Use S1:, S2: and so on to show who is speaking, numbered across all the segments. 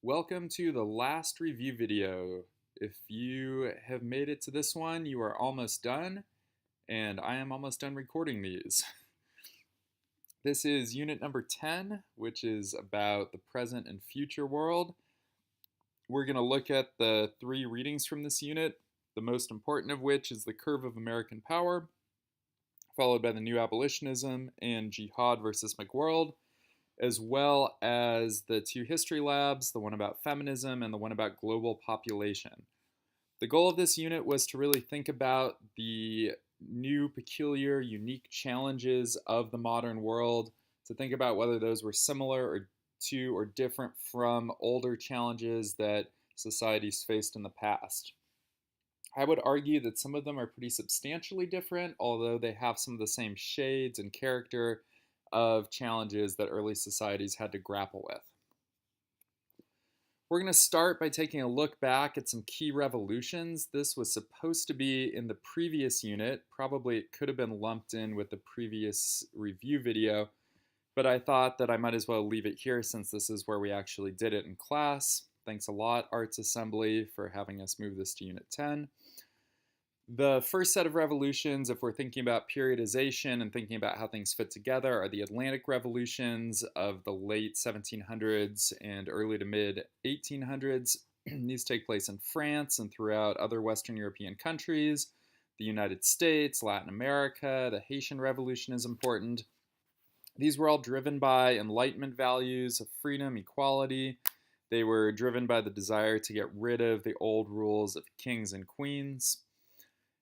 S1: Welcome to the last review video. If you have made it to this one, you are almost done, and I am almost done recording these. This is unit number 10, which is about the present and future world. We're going to look at the three readings from this unit, the most important of which is the Curve of American Power, followed by the New Abolitionism and Jihad versus McWorld, as well as the two history labs, the one about feminism and the one about global population. The goal of this unit was to really think about the new, peculiar, unique challenges of the modern world, to think about whether those were similar to or different from older challenges that societies faced in the past. I would argue that some of them are pretty substantially different, although they have some of the same shades and character of challenges that early societies had to grapple with. We're going to start by taking a look back at some key revolutions. This was supposed to be in the previous unit. Probably it could have been lumped in with the previous review video, but I thought that I might as well leave it here since this is where we actually did it in class. Thanks a lot, Arts Assembly, for having us move this to Unit 10. The first set of revolutions, if we're thinking about periodization and thinking about how things fit together, are the Atlantic revolutions of the late 1700s and early to mid 1800s. These take place in France and throughout other Western European countries, the United States, Latin America. The Haitian Revolution is important. These were all driven by Enlightenment values of freedom, equality. They were driven by the desire to get rid of the old rules of kings and queens.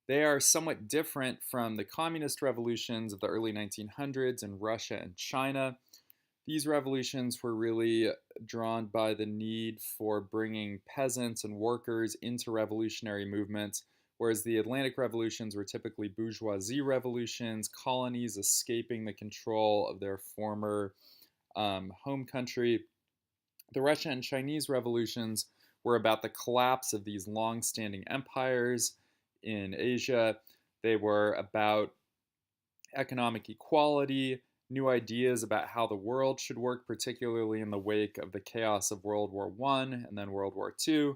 S1: They are somewhat different from the communist revolutions of the early 1900s in Russia and China. These revolutions were really drawn by the need for bringing peasants and workers into revolutionary movements, whereas the Atlantic revolutions were typically bourgeoisie revolutions, colonies escaping the control of their former home country. The Russian and Chinese revolutions were about the collapse of these long-standing empires in Asia. They were about economic equality, new ideas about how the world should work, particularly in the wake of the chaos of World War I and then World War II.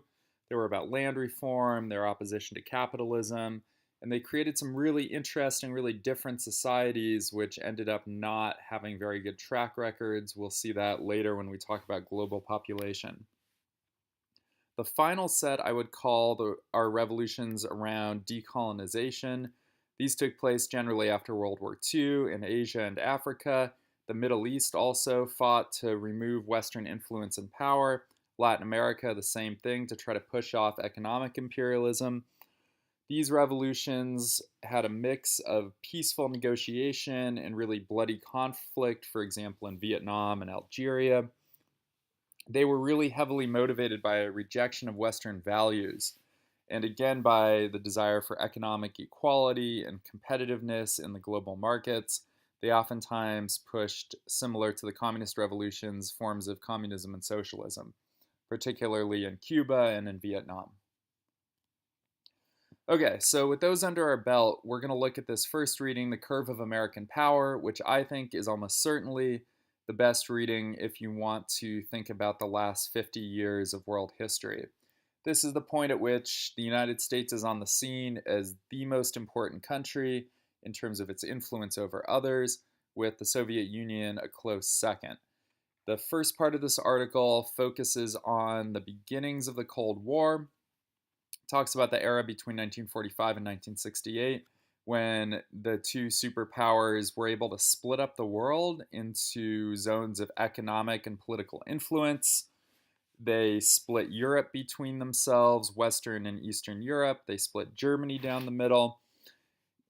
S1: They were about land reform, their opposition to capitalism, and they created some really interesting, really different societies which ended up not having very good track records. We'll see that later when we talk about global population. The final set I would call our revolutions around decolonization. These took place generally after World War II in Asia and Africa. The Middle East also fought to remove Western influence and power. Latin America, the same thing, to try to push off economic imperialism. These revolutions had a mix of peaceful negotiation and really bloody conflict, for example, in Vietnam and Algeria. They were really heavily motivated by a rejection of Western values, and again by the desire for economic equality and competitiveness in the global markets. They oftentimes pushed, similar to the communist revolutions, forms of communism and socialism, particularly in Cuba and in Vietnam. Okay, so with those under our belt, we're going to look at this first reading, The Curve of American Power, which I think is almost certainly the best reading if you want to think about the last 50 years of world history. This is the point at which the United States is on the scene as the most important country in terms of its influence over others, with the Soviet Union a close second. The first part of this article focuses on the beginnings of the Cold War, talks about the era between 1945 and 1968, when the two superpowers were able to split up the world into zones of economic and political influence. They split Europe between themselves, Western and Eastern Europe. They split Germany down the middle.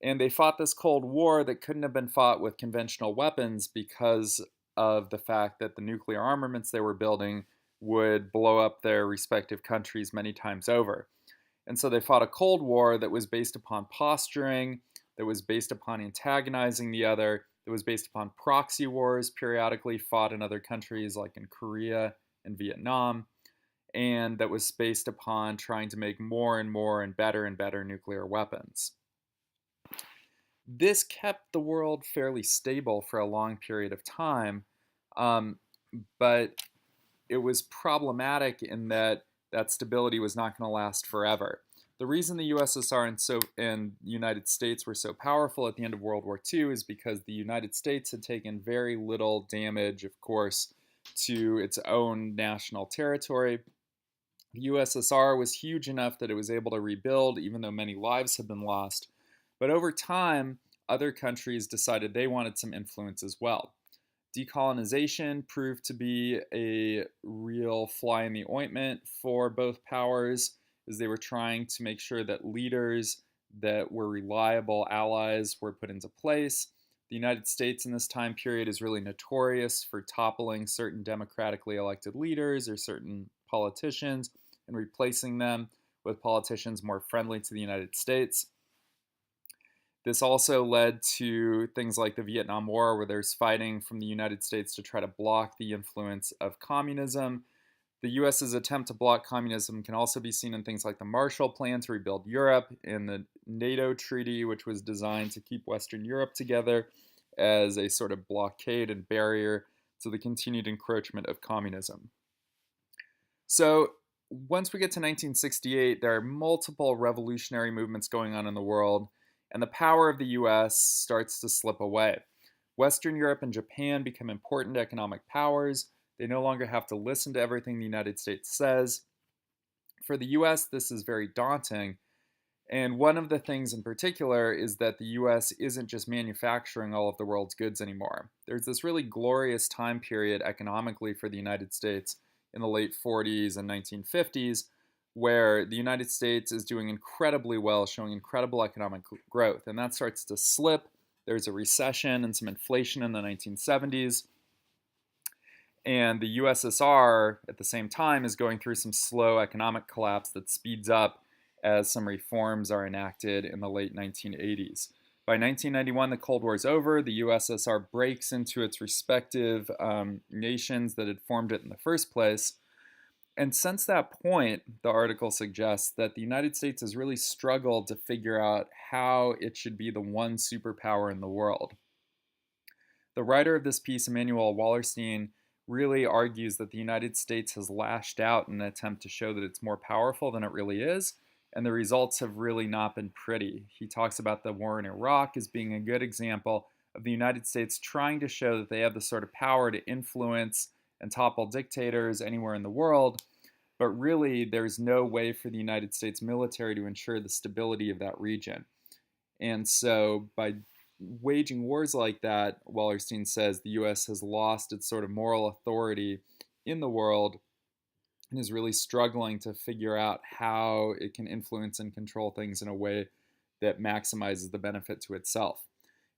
S1: And they fought this Cold War that couldn't have been fought with conventional weapons because of the fact that the nuclear armaments they were building would blow up their respective countries many times over. And so they fought a Cold War that was based upon posturing, that was based upon antagonizing the other, that was based upon proxy wars periodically fought in other countries like in Korea and Vietnam, and that was based upon trying to make more and more and better nuclear weapons. This kept the world fairly stable for a long period of time, but it was problematic in that that stability was not going to last forever. The reason the USSR and the United States were so powerful at the end of World War II is because the United States had taken very little damage, of course, to its own national territory. The USSR was huge enough that it was able to rebuild, even though many lives had been lost. But over time, other countries decided they wanted some influence as well. Decolonization proved to be a real fly in the ointment for both powers, as they were trying to make sure that leaders that were reliable allies were put into place. The United States in this time period is really notorious for toppling certain democratically elected leaders or certain politicians and replacing them with politicians more friendly to the United States. This also led to things like the Vietnam War, where there's fighting from the United States to try to block the influence of communism. The US's attempt to block communism can also be seen in things like the Marshall Plan to rebuild Europe and the NATO Treaty, which was designed to keep Western Europe together as a sort of blockade and barrier to the continued encroachment of communism. So once we get to 1968, there are multiple revolutionary movements going on in the world, and the power of the US starts to slip away. Western Europe and Japan become important economic powers. They no longer have to listen to everything the United States says. For the US, this is very daunting. And one of the things in particular is that the US isn't just manufacturing all of the world's goods anymore. There's this really glorious time period economically for the United States in the late 40s and 1950s, where the United States is doing incredibly well, showing incredible economic growth. And that starts to slip. There's a recession and some inflation in the 1970s. And the USSR, at the same time, is going through some slow economic collapse that speeds up as some reforms are enacted in the late 1980s. By 1991, the Cold War is over. The USSR breaks into its respective nations that had formed it in the first place. And since that point, the article suggests that the United States has really struggled to figure out how it should be the one superpower in the world. The writer of this piece, Emanuel Wallerstein, really argues that the United States has lashed out in an attempt to show that it's more powerful than it really is, and the results have really not been pretty. He talks about the war in Iraq as being a good example of the United States trying to show that they have the sort of power to influence and topple dictators anywhere in the world, but really there's no way for the United States military to ensure the stability of that region. And so by waging wars like that, Wallerstein says the US has lost its sort of moral authority in the world and is really struggling to figure out how it can influence and control things in a way that maximizes the benefit to itself.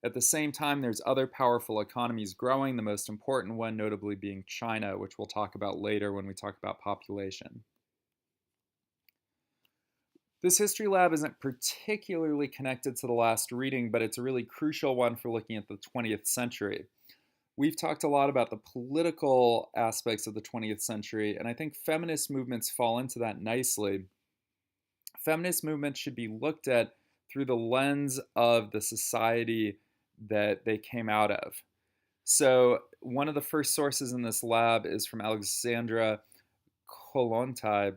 S1: At the same time, there's other powerful economies growing, the most important one notably being China, which we'll talk about later when we talk about population. This history lab isn't particularly connected to the last reading, but it's a really crucial one for looking at the 20th century. We've talked a lot about the political aspects of the 20th century, and I think feminist movements fall into that nicely. Feminist movements should be looked at through the lens of the society that they came out of. So one of the first sources in this lab is from Alexandra Kollontai,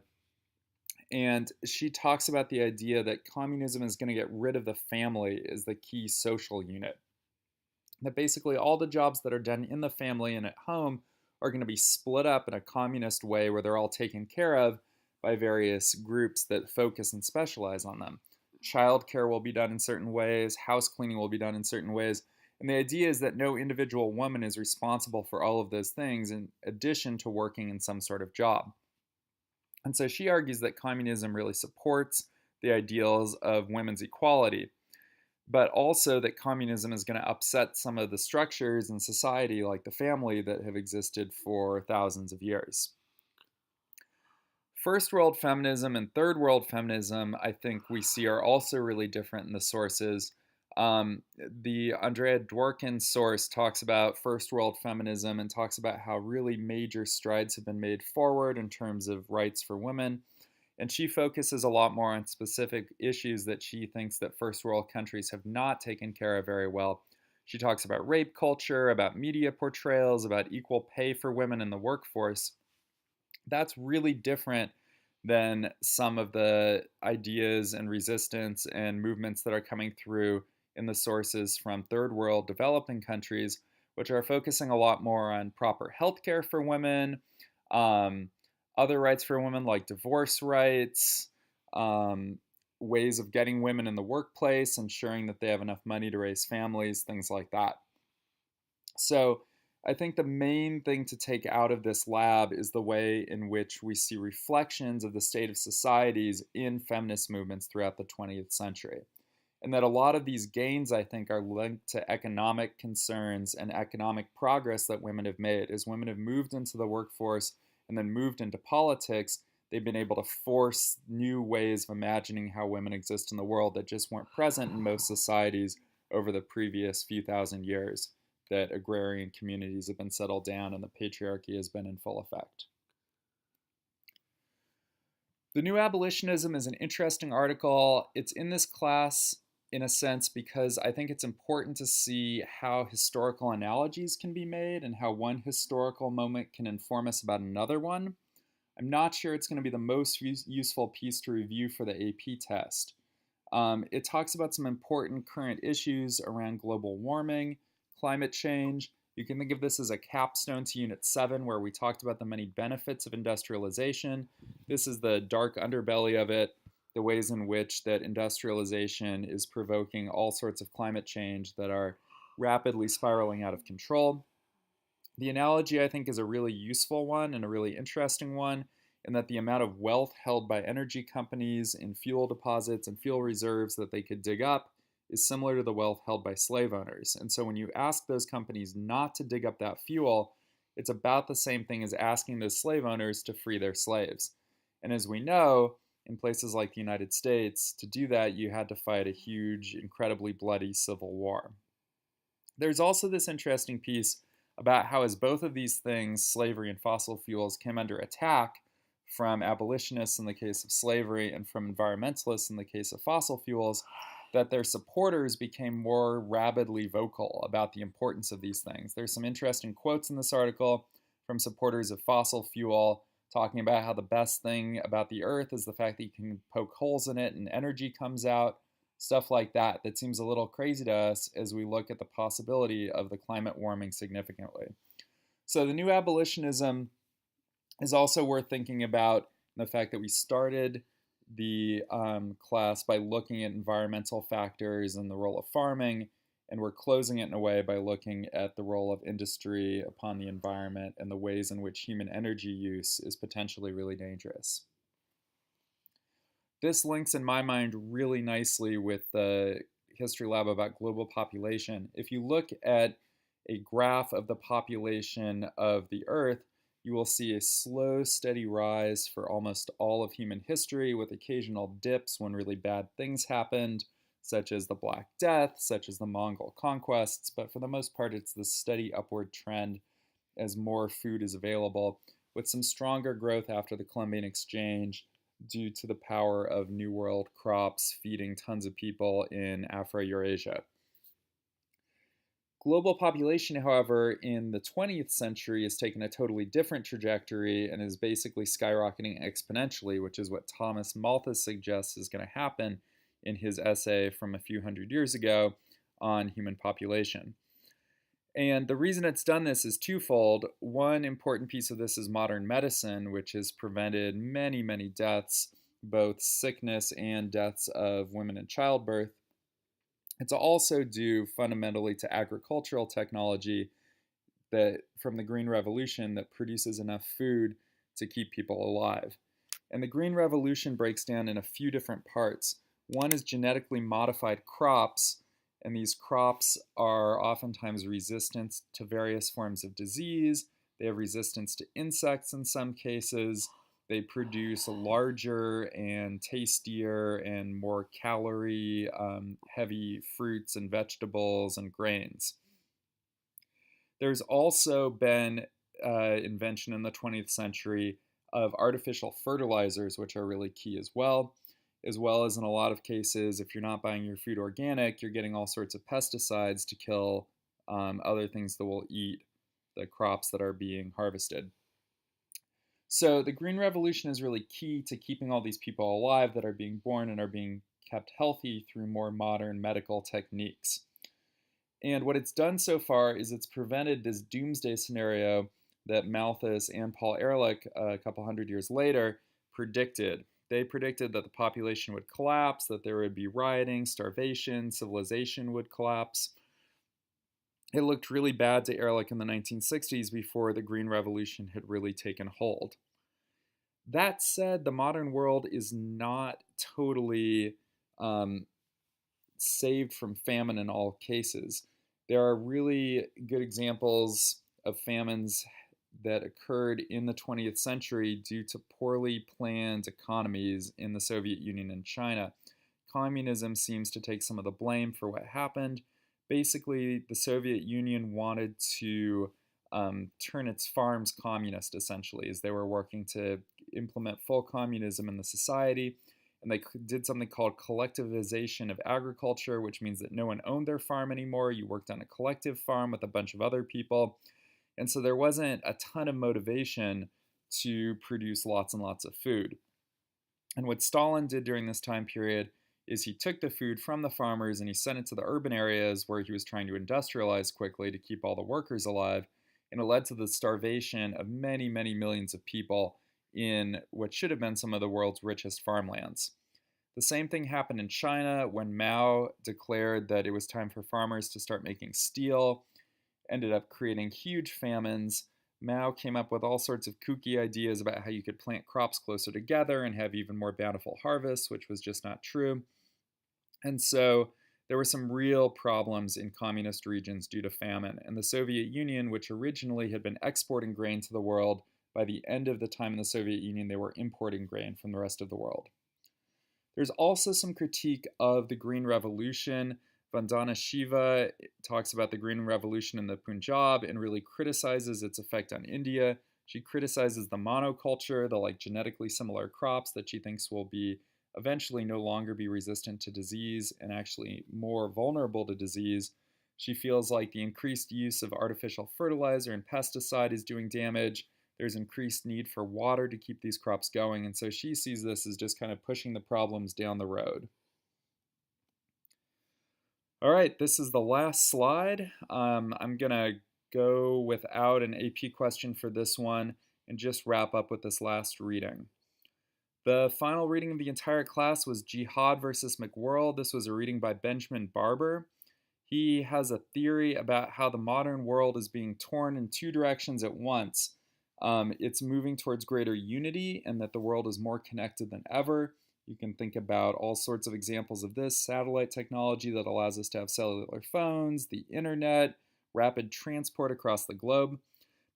S1: and she talks about the idea that communism is going to get rid of the family as the key social unit. That basically all the jobs that are done in the family and at home are going to be split up in a communist way where they're all taken care of by various groups that focus and specialize on them. Childcare will be done in certain ways, house cleaning will be done in certain ways, and the idea is that no individual woman is responsible for all of those things in addition to working in some sort of job. And so she argues that communism really supports the ideals of women's equality, but also that communism is going to upset some of the structures in society, like the family, that have existed for thousands of years. First world feminism and third world feminism, I think we see, are also really different in the sources. The Andrea Dworkin source talks about first world feminism and talks about how really major strides have been made forward in terms of rights for women. And she focuses a lot more on specific issues that she thinks that first world countries have not taken care of very well. She talks about rape culture, about media portrayals, about equal pay for women in the workforce. That's really different than some of the ideas and resistance and movements that are coming through in the sources from third world developing countries, which are focusing a lot more on proper healthcare for women, um, other rights for women like divorce rights, um, ways of getting women in the workplace, ensuring that they have enough money to raise families, things like that. So I think the main thing to take out of this lab is the way in which we see reflections of the state of societies in feminist movements throughout the 20th century. And that a lot of these gains, I think, are linked to economic concerns and economic progress that women have made. As women have moved into the workforce and then moved into politics, they've been able to force new ways of imagining how women exist in the world that just weren't present in most societies over the previous few thousand years that agrarian communities have been settled down and the patriarchy has been in full effect. The New Abolitionism is an interesting article. It's in this class in a sense because I think it's important to see how historical analogies can be made and how one historical moment can inform us about another one. I'm not sure it's going to be the most useful piece to review for the AP test. It talks about some important current issues around global warming, climate change. You can think of this as a capstone to Unit 7, where we talked about the many benefits of industrialization. This is the dark underbelly of it, the ways in which that industrialization is provoking all sorts of climate change that are rapidly spiraling out of control. The analogy, I think, is a really useful one and a really interesting one, in that the amount of wealth held by energy companies in fuel deposits and fuel reserves that they could dig up is similar to the wealth held by slave owners. And so when you ask those companies not to dig up that fuel, it's about the same thing as asking those slave owners to free their slaves. And as we know, in places like the United States, to do that, you had to fight a huge, incredibly bloody civil war. There's also this interesting piece about how, as both of these things, slavery and fossil fuels, came under attack from abolitionists in the case of slavery and from environmentalists in the case of fossil fuels, that their supporters became more rabidly vocal about the importance of these things. There's some interesting quotes in this article from supporters of fossil fuel talking about how the best thing about the earth is the fact that you can poke holes in it and energy comes out, stuff like that, that seems a little crazy to us as we look at the possibility of the climate warming significantly. So the New Abolitionism is also worth thinking about the fact that we started the class by looking at environmental factors and the role of farming, and we're closing it in a way by looking at the role of industry upon the environment and the ways in which human energy use is potentially really dangerous. This links in my mind really nicely with the history lab about global population. If you look at a graph of the population of the Earth, you will see a slow, steady rise for almost all of human history, with occasional dips when really bad things happened, such as the Black Death, such as the Mongol conquests, but for the most part, it's this steady upward trend as more food is available, with some stronger growth after the Columbian Exchange due to the power of New World crops feeding tons of people in Afro-Eurasia. Global population, however, in the 20th century has taken a totally different trajectory and is basically skyrocketing exponentially, which is what Thomas Malthus suggests is going to happen in his essay from a few hundred years ago on human population. And the reason it's done this is twofold. One important piece of this is modern medicine, which has prevented many, many deaths, both sickness and deaths of women in childbirth. It's also due fundamentally to agricultural technology that from the Green Revolution that produces enough food to keep people alive. And the Green Revolution breaks down in a few different parts. One is genetically modified crops, and these crops are oftentimes resistant to various forms of disease. They have resistance to insects in some cases. They produce larger and tastier and more calorie heavy fruits and vegetables and grains. There's also been invention in the 20th century of artificial fertilizers, which are really key as well as in a lot of cases, if you're not buying your food organic, you're getting all sorts of pesticides to kill other things that will eat the crops that are being harvested. So the Green Revolution is really key to keeping all these people alive that are being born and are being kept healthy through more modern medical techniques. And what it's done so far is it's prevented this doomsday scenario that Malthus and Paul Ehrlich, a couple hundred years later, predicted. They predicted that the population would collapse, that there would be rioting, starvation, civilization would collapse. It looked really bad to Ehrlich in the 1960s before the Green Revolution had really taken hold. That said, the modern world is not totally um, saved from famine in all cases. There are really good examples of famines that occurred in the 20th century due to poorly planned economies in the Soviet Union and China. Communism seems to take some of the blame for what happened. Basically, the Soviet Union wanted to turn its farms communist, essentially, as they were working to implement full communism in the society. And they did something called collectivization of agriculture, which means that no one owned their farm anymore. You worked on a collective farm with a bunch of other people. And so there wasn't a ton of motivation to produce lots and lots of food. And what Stalin did during this time period is he took the food from the farmers and he sent it to the urban areas where he was trying to industrialize quickly to keep all the workers alive. And it led to the starvation of many, many millions of people in what should have been some of the world's richest farmlands. The same thing happened in China when Mao declared that it was time for farmers to start making steel, ended up creating huge famines. Mao came up with all sorts of kooky ideas about how you could plant crops closer together and have even more bountiful harvests, which was just not true. And so there were some real problems in communist regions due to famine. And the Soviet Union, which originally had been exporting grain to the world, by the end of the time in the Soviet Union, they were importing grain from the rest of the world. There's also some critique of the Green Revolution. Vandana Shiva talks about the Green Revolution in the Punjab and really criticizes its effect on India. She criticizes the monoculture, the genetically similar crops that she thinks will be eventually no longer be resistant to disease and actually more vulnerable to disease. She feels like the increased use of artificial fertilizer and pesticide is doing damage. There's increased need for water to keep these crops going, and so she sees this as just kind of pushing the problems down the road. All right, this is the last slide. I'm going to go without an AP question for this one and just wrap up with this last reading. The final reading of the entire class was Jihad versus McWorld. This was a reading by Benjamin Barber. He has a theory about how the modern world is being torn in two directions at once. It's moving towards greater unity and that the world is more connected than ever. You can think about all sorts of examples of this: satellite technology that allows us to have cellular phones, the internet, rapid transport across the globe.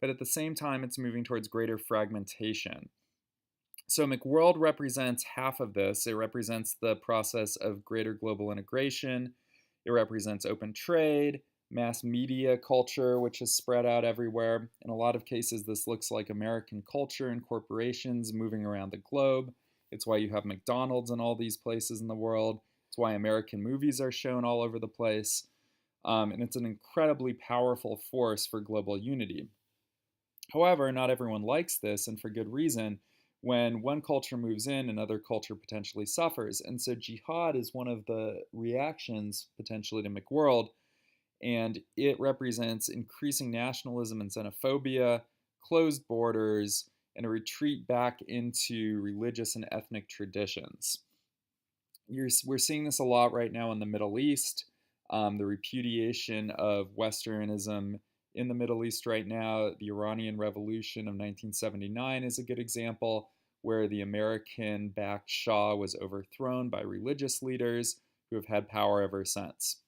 S1: But at the same time, it's moving towards greater fragmentation. So McWorld represents half of this. It represents the process of greater global integration. It represents open trade, mass media culture, which is spread out everywhere. In a lot of cases, this looks like American culture and corporations moving around the globe. It's why you have McDonald's in all these places in the world. It's why American movies are shown all over the place. And it's an incredibly powerful force for global unity. However, not everyone likes this, and for good reason. When one culture moves in, another culture potentially suffers. And so jihad is one of the reactions potentially to McWorld, and it represents increasing nationalism and xenophobia, closed borders, and a retreat back into religious and ethnic traditions. We're seeing this a lot right now in the Middle East, the repudiation of Westernism in the Middle East right now. The Iranian Revolution of 1979 is a good example, where the American-backed Shah was overthrown by religious leaders who have had power ever since.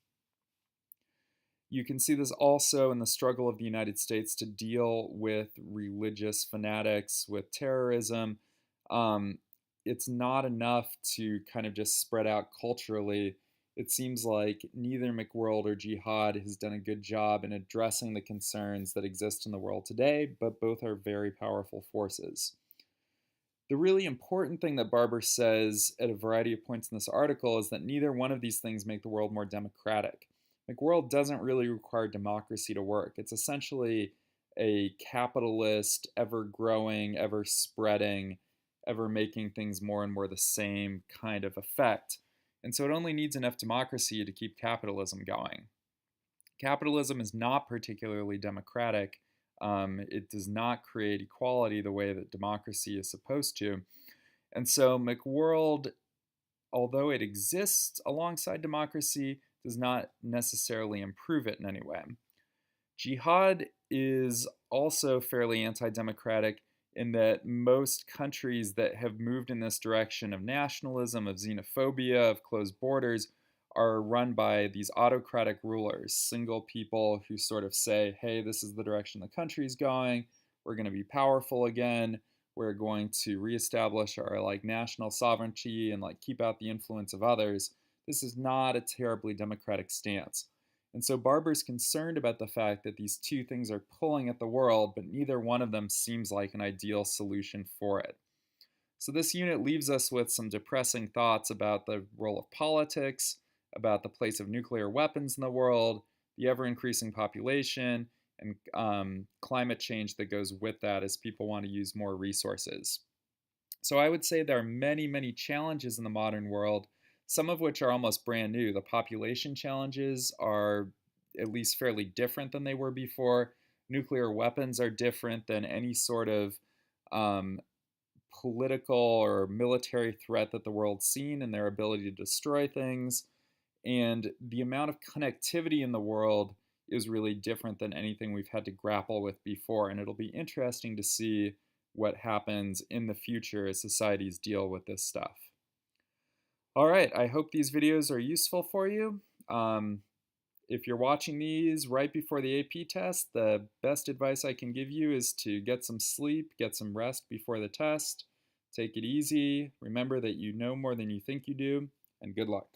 S1: You can see this also in the struggle of the United States to deal with religious fanatics, with terrorism. It's not enough to kind of just spread out culturally. It seems like neither McWorld or Jihad has done a good job in addressing the concerns that exist in the world today, but both are very powerful forces. The really important thing that Barber says at a variety of points in this article is that neither one of these things make the world more democratic. McWorld doesn't really require democracy to work. It's essentially a capitalist, ever growing, ever spreading, ever making things more and more the same kind of effect. And so it only needs enough democracy to keep capitalism going. Capitalism is not particularly democratic. It does not create equality the way that democracy is supposed to. And so McWorld, although it exists alongside democracy, does not necessarily improve it in any way. Jihad is also fairly anti democratic in that most countries that have moved in this direction of nationalism, of xenophobia, of closed borders, are run by these autocratic rulers, single people who sort of say, hey, this is the direction the country's going, we're going to be powerful again, we're going to reestablish our like national sovereignty and like keep out the influence of others. This is not a terribly democratic stance. And so Barber's concerned about the fact that these two things are pulling at the world, but neither one of them seems like an ideal solution for it. So this unit leaves us with some depressing thoughts about the role of politics, about the place of nuclear weapons in the world, the ever-increasing population, and climate change that goes with that as people want to use more resources. So I would say there are many, many challenges in the modern world, some of which are almost brand new. The population challenges are at least fairly different than they were before. Nuclear weapons are different than any sort of political or military threat that the world's seen, and their ability to destroy things. And the amount of connectivity in the world is really different than anything we've had to grapple with before. And it'll be interesting to see what happens in the future as societies deal with this stuff. All right, I hope these videos are useful for you. If you're watching these right before the AP test, the best advice I can give you is to get some sleep, get some rest before the test. Take it easy. Remember that you know more than you think you do, and good luck.